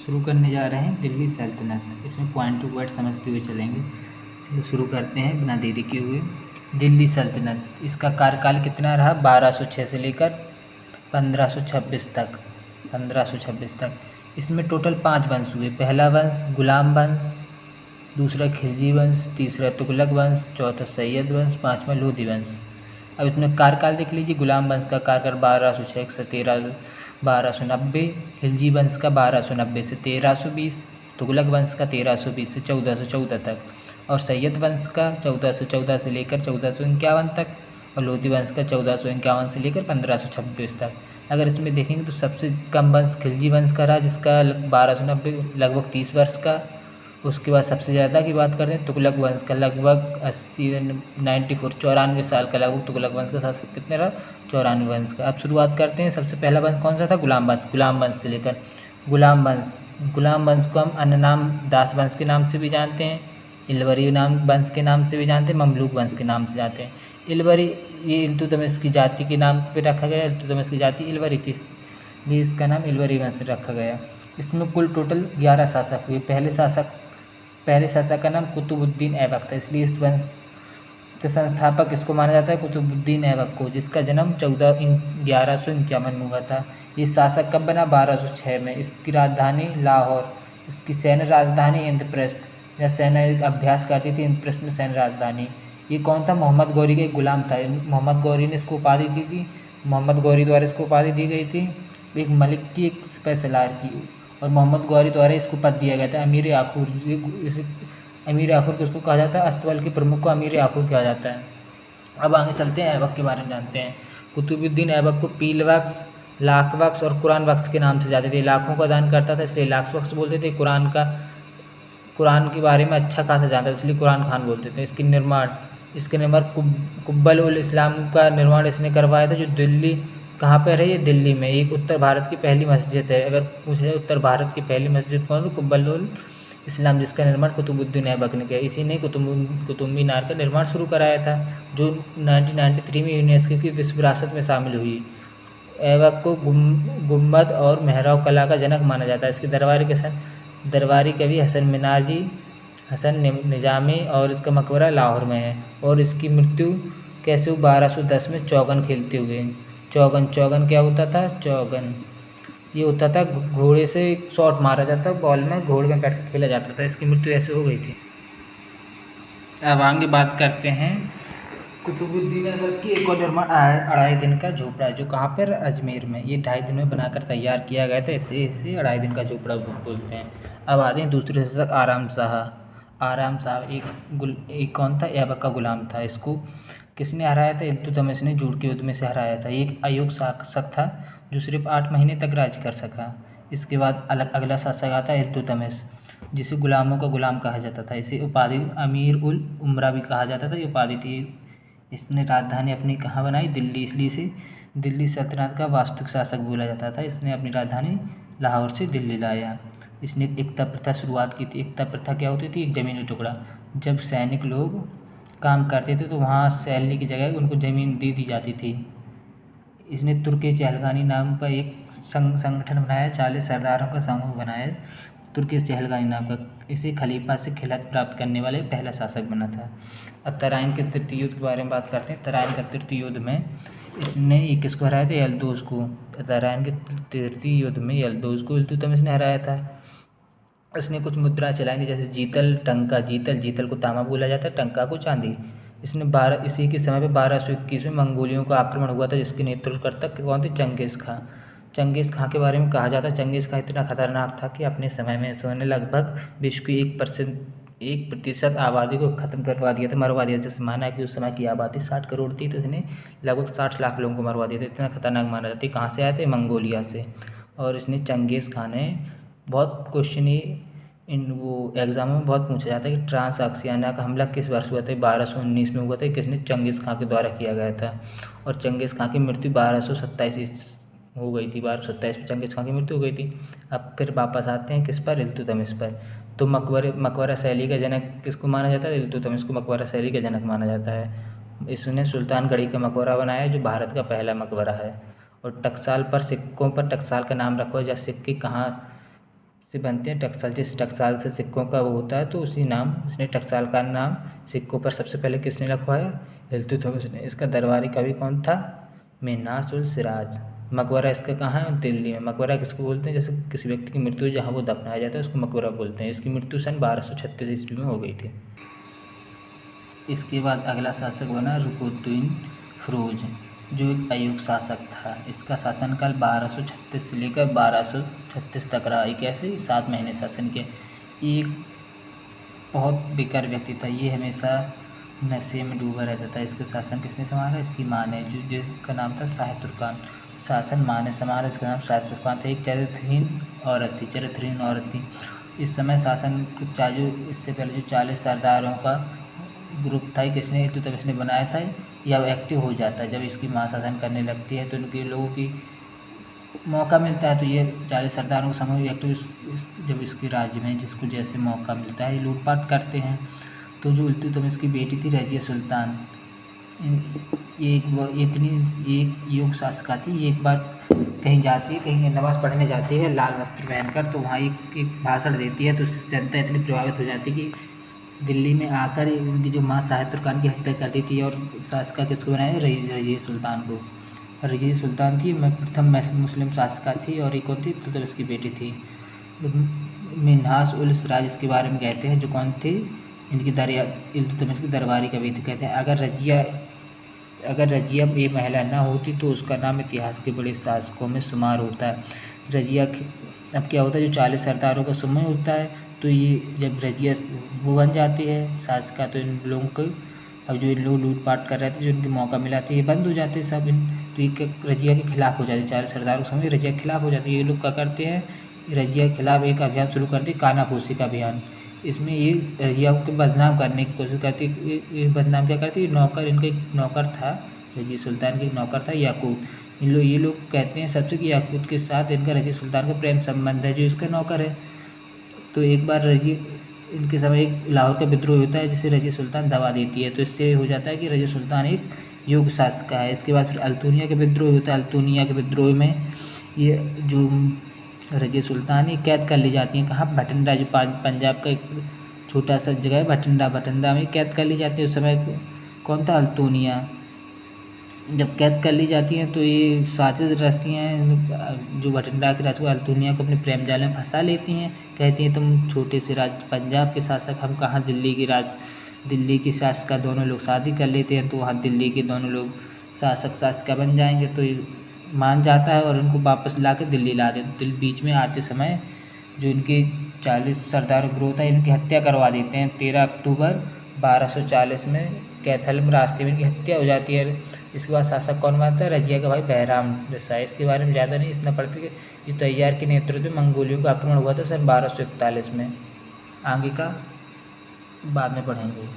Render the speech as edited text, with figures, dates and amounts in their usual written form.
शुरू करने जा रहे हैं दिल्ली सल्तनत। इसमें पॉइंट टू पॉइंट समझते हुए चलेंगे। चलो शुरू करते हैं बिना देरी किए हुए। दिल्ली सल्तनत, इसका कार्यकाल कितना रहा? 1206 से लेकर 1526 तक। 1526 तक इसमें टोटल 5 वंश हुए। पहला वंश गुलाम वंश, दूसरा खिलजी वंश, तीसरा तुगलक वंश, चौथा सैयद वंश, पाँचवा लोधी वंश। अब इसमें कार्यकाल देख लीजिए। गुलाम वंश का कार्यकाल 1206 से 1290, खिलजी वंश का 1290 से 1320, तुगलक वंश का 1320 से 1414 तक, और सैयद वंश का 1414 से लेकर 1451 तक, और लोधी वंश का 1451 से लेकर 1526 तक। अगर इसमें देखेंगे तो सबसे कम वंश खिलजी वंश का रहा, जिसका 1290 लगभग 30 वर्ष का। उसके बाद सबसे ज़्यादा की बात करते हैं तुगलक वंश का, लगभग 94 साल का लगभग तुगलक वंश का शासक कितने रहा? 94 वंश का। अब शुरुआत करते हैं। सबसे पहला वंश कौन सा था? गुलाम वंश। गुलाम वंश से लेकर गुलाम वंश को हम अन्य नाम दास वंश के नाम से भी जानते हैं, इलवरी नाम वंश के नाम से भी जानते हैं, ममलूक वंश के नाम से जानते हैं। इलवरी, ये इल्तुतमिश की जाति के नाम पे रखा गया। इल्तुतमिश की जाति इलवरी थी, इसलिए इसका नाम इलवरी वंश रखा गया। इसमें कुल टोटल 11 शासक हुए। पहले शासक का नाम कुतुबुद्दीन ऐबक था, इसलिए इस वंश के संस्थापक इसको माना जाता है कुतुबुद्दीन ऐबक को, जिसका जन्म 1151 में हुआ था। ये शासक कब बना? 1206 में। इसकी राजधानी लाहौर, इसकी सैन्य राजधानी इंद्रप्रस्थ, या सैन्य अभ्यास करती थी इंद्रप्रस्थ में सैन्य राजधानी। ये कौन था? मोहम्मद गौरी का एक गुलाम था। मोहम्मद गौरी ने इसको उपाधि दी थी, मोहम्मद गौरी द्वारा इसको उपाधि दी गई थी एक मलिक की, एक सिपहसालार की, और मोहम्मद गौरी द्वारा इसको पद दिया गया था अमीर आखूर। इसे अमीर आखुर किसको कहा जाता है? अस्तबल के प्रमुख को अमीर आखुर कहा जाता है। अब आगे चलते हैं, ऐबक के बारे में जानते हैं। कुतुबुद्दीन ऐबक को पील बख्श, लाख बख्श और कुरान बख्श के नाम से जाते थे। लाखों का दान करता था इसलिए लाख बख्श बोलते थे। कुरान के बारे में अच्छा खासा जानता था इसलिए कुरान खान बोलते थे। इसके निर्माण कुब्बल उल इस्लाम का निर्माण इसने करवाया था, जो दिल्ली कहाँ पर है? ये दिल्ली में। एक उत्तर भारत की पहली मस्जिद है। अगर पूछा जाए उत्तर भारत की पहली मस्जिद कौन? तो कुब्बल उल इस्लाम, जिसका निर्माण कुतुबुद्दीन ऐबक ने किया। इसी ने कुतुब मीनार का निर्माण शुरू कराया था, जो 1993 में यूनेस्को की विश्व विरासत में शामिल हुई। ऐबक को गुम्बद और मेहराब कला का जनक माना जाता है। इसके दरबारी कवि हसन निजामी, और इसका मकबरा लाहौर में है। और इसकी मृत्यु कैसे हुई? 1210 में चौगन खेलते हुए। चौगन क्या होता था? चौगन ये होता था घोड़े से शॉट मारा जाता, बॉल में घोड़े में बैठ कर खेला जाता था। इसकी मृत्यु ऐसे हो गई थी। अब आगे बात करते हैं कुतुबुद्दीन ऐबक की एक और निर्माण 2.5 दिन का झोपड़ा, जो कहाँ पर? अजमेर में। ये 2.5 दिन में बनाकर तैयार किया गया था, इसे 2.5 दिन का झोपड़ा बोलते हैं। अब आते हैं दूसरे शासक आराम शाह एक कौन था? ऐबक का गुलाम था। इसको किसने हराया था? इल्तुतमिश ने जूड़ के युद्ध में से हराया था। ये एक अयोग्य शासक था जो सिर्फ 8 महीने तक राज्य कर सका। इसके बाद अगला शासक आता है इल्तुतमिश, जिसे गुलामों का गुलाम कहा जाता था। इसे उपाधि अमीर उल उमरा भी कहा जाता था, ये उपाधि थी। इसने राजधानी अपनी कहाँ बनाई? दिल्ली, इसलिए इसे दिल्ली सल्तनत का वास्तविक शासक बोला जाता था। इसने अपनी राजधानी लाहौर से दिल्ली लाया। इसने एकता प्रथा शुरुआत की थी। एकता प्रथा क्या होती थी? एक ज़मीनी टुकड़ा। जब सैनिक लोग काम करते थे तो वहाँ सैलरी की जगह उनको ज़मीन दे दी जाती थी। इसने तुर्की चहलगानी नाम का एक संगठन बनाया, 40 सरदारों का समूह बनाया, तुर्की चहलगानी नाम का। इसे खलीफा से खिलाफत प्राप्त करने वाले पहला शासक बना था। अब तराइन के तृतीय युद्ध के बारे में बात करते हैं। तराइन का तृतीय युद्ध में इसने किसको हराया था? यल्दौज को। तराइन के तृतीय युद्ध में यल्दौज को इल्तुतमिश ने हराया था। इसने कुछ मुद्राएं चलाई थी, जैसे जीतल, टंका। जीतल को तांबा बोला जाता है, टंका को चांदी। इसी के समय पे 1221 में मंगोलियों का आक्रमण हुआ था, जिसके नेतृत्वकर्ता कौन थे? चंगेज़ खां के बारे में कहा जाता है चंगेज़ खां इतना खतरनाक था कि अपने समय में इसने लगभग विश्व की 1% आबादी को खत्म करवा दिया था, मरवा दिया था। जैसे माना है कि उस समय की आबादी 60 करोड़ थी, तो इसने लगभग 60 लाख लोगों को मरवा दिया था। इतना खतरनाक माना जाता है। कहाँ से आए थे? मंगोलिया से। और इसने चंगेज़ खां ने बहुत क्वेश्चन एग्जाम में बहुत पूछा जाता है कि ट्रांसआक्सियाना का हमला किस वर्ष हुआ था? 1219 में हुआ था। किसने? चंगेज़ खां के द्वारा किया गया था। और चंगेज़ खां की मृत्यु 1227 हो गई थी। 1227 में चंगेज़ खां की मृत्यु हो गई थी। अब फिर वापस आते हैं किस पर? इल्तुतमिश पर। तो मकबरा शैली का जनक किसको माना जाता है? इल्तुतमिश को मकबरा शैली का जनक माना जाता है। इसने सुल्तानगढ़ी का मकबरा बनाया, जो भारत का पहला मकबरा है। और टकसाल पर सिक्कों पर टकसाल का नाम रखा हुआ है, जैसे सिक्के कहाँ से बनते हैं टकसाल। जिस टकसाल से सिक्कों का वो होता है तो उसी नाम उसने टकसाल का नाम सिक्कों पर सबसे पहले किसने लिखवाया? इल्तुतमिश ने। इसका दरबारी कवि कौन था? मिन्हाज उल सिराज। मकबरा इसका कहाँ है? दिल्ली में। मकबरा किसको बोलते हैं? जैसे किसी व्यक्ति की मृत्यु जहाँ वो दफनाया जाता है उसको मकबरा बोलते हैं। इसकी मृत्यु सन 1236 ईस्वी में हो गई थी। इसके बाद अगला शासक बना रुकुनुद्दीन फिरोज, जो एक अयूब शासक था। इसका शासनकाल 1236 से लेकर 1236 तक रहा। एक ऐसे 7 महीने शासन के। एक बहुत बेकार व्यक्ति था, ये हमेशा नशे में डूबा रहता था। इसका शासन किसने संभाला? इसकी माँ ने, जो जिसका नाम था शाह तुर्कान। शासन माँ ने संभाला, इसका नाम शाह तुर्कान था। एक चरित्रहीन औरत थी। इस समय शासन चाजू इससे पहले जो 40 सरदारों का ग्रुप था, किसने इल्तुतमिश ने बनाया था, या एक्टिव हो जाता है। जब इसकी माँ शासन करने लगती है तो उनके लोगों की मौका मिलता है तो ये 40 सरदारों का समूह एक्टिव जब इसके राज्य में जिसको जैसे मौका मिलता है ये लूटपाट करते हैं। तो जो इल्तुतमिश की बेटी थी रजिया सुल्तान, एक योग शासिका थी। एक बार कहीं नमाज़ पढ़ने जाती है लाल वस्त्र पहनकर, तो वहाँ एक भाषण देती है तो उससे जनता इतनी प्रभावित हो जाती है कि दिल्ली में आकर उनकी जो माँ शाह तुर्कान की हत्या कर दी थी। और शासिका किसको बनाया? रजिया सुल्तान को। रजिया सुल्तान थी प्रथम मुस्लिम शासिका थी और एक कौन थी? इल्तुतमिश की बेटी थी। मिन्हाज उल सिराज इसके बारे में कहते हैं, जो कौन थे? इनकी इल्तुतमिश की दरबारी कवि थे। कहते हैं अगर रजिया ये महिला ना होती तो उसका नाम इतिहास के बड़े शासकों में शुमार होता है। रजिया अब क्या होता है, जो 40 सरदारों का समूह होता है तो ये जब रजिया वो बन जाती है शासिका, तो इन लोगों को अब जो इन लोग लूटपाट कर रहे थे, जो इनके मौका मिला था, ये बंद हो जाते हैं सब। तो ये रजिया के खिलाफ हो जाती है। 40 सरदारों के समूह रजिया के खिलाफ हो जाती है। ये लोग क्या करते हैं? रजिया के खिलाफ एक अभियान शुरू करते, कानाफूसी का अभियान। इसमें ये रजिया को बदनाम करने की कोशिश करती। ये बदनाम क्या करती? नौकर, इनका एक नौकर था, रजिया सुल्तान का एक नौकर था याकूत। ये लोग कहते हैं सबसे कि याकूत के साथ इनका रजिया सुल्तान का प्रेम संबंध है, जो इसका नौकर है। तो एक बार इनके समय एक लाहौर का विद्रोह होता है जिसे रजिया सुल्तान दबा देती है। तो इससे हो जाता है कि रजिया सुल्तान एक योग शासिका है। इसके बाद फिर अल्तुनिया का विद्रोह होता है। अल्तुनिया के विद्रोह में ये जो रजिया सुल्तान ही कैद कर ली जाती हैं। कहाँ? भटिंडा, जो पंजाब का एक छोटा सा जगह है भटिंडा में कैद कर ली जाती है। उस समय कौन था? अल्तुनिया। जब कैद कर ली जाती हैं तो ये साजिश रचती हैं, जो भटिंडा के राजा अल्तुनिया को अपने प्रेम जाल में फंसा लेती हैं। कहती हैं तुम छोटे से पंजाब के शासक, हम कहाँ दिल्ली की शासिका, दोनों लोग शादी कर लेते हैं तो वहाँ दिल्ली के दोनों लोग शासिका बन जाएंगे। तो ये मान जाता है और उनको वापस ला के दिल्ली ला देते। बीच में आते समय जो इनके 40 सरदार ग्रोह था इनकी हत्या करवा देते हैं। 13 अक्टूबर 1240 में कैथल में रास्ते में इनकी हत्या हो जाती है। इसके बाद शासक कौन बनता है? रजिया का भाई बहराम जैसा। इसके बारे में ज़्यादा नहीं इतना पढ़ते कि जो तैयार के नेतृत्व में मंगोलियों का आक्रमण हुआ था सन 1241 में। आगे का बाद में पढ़ेंगे।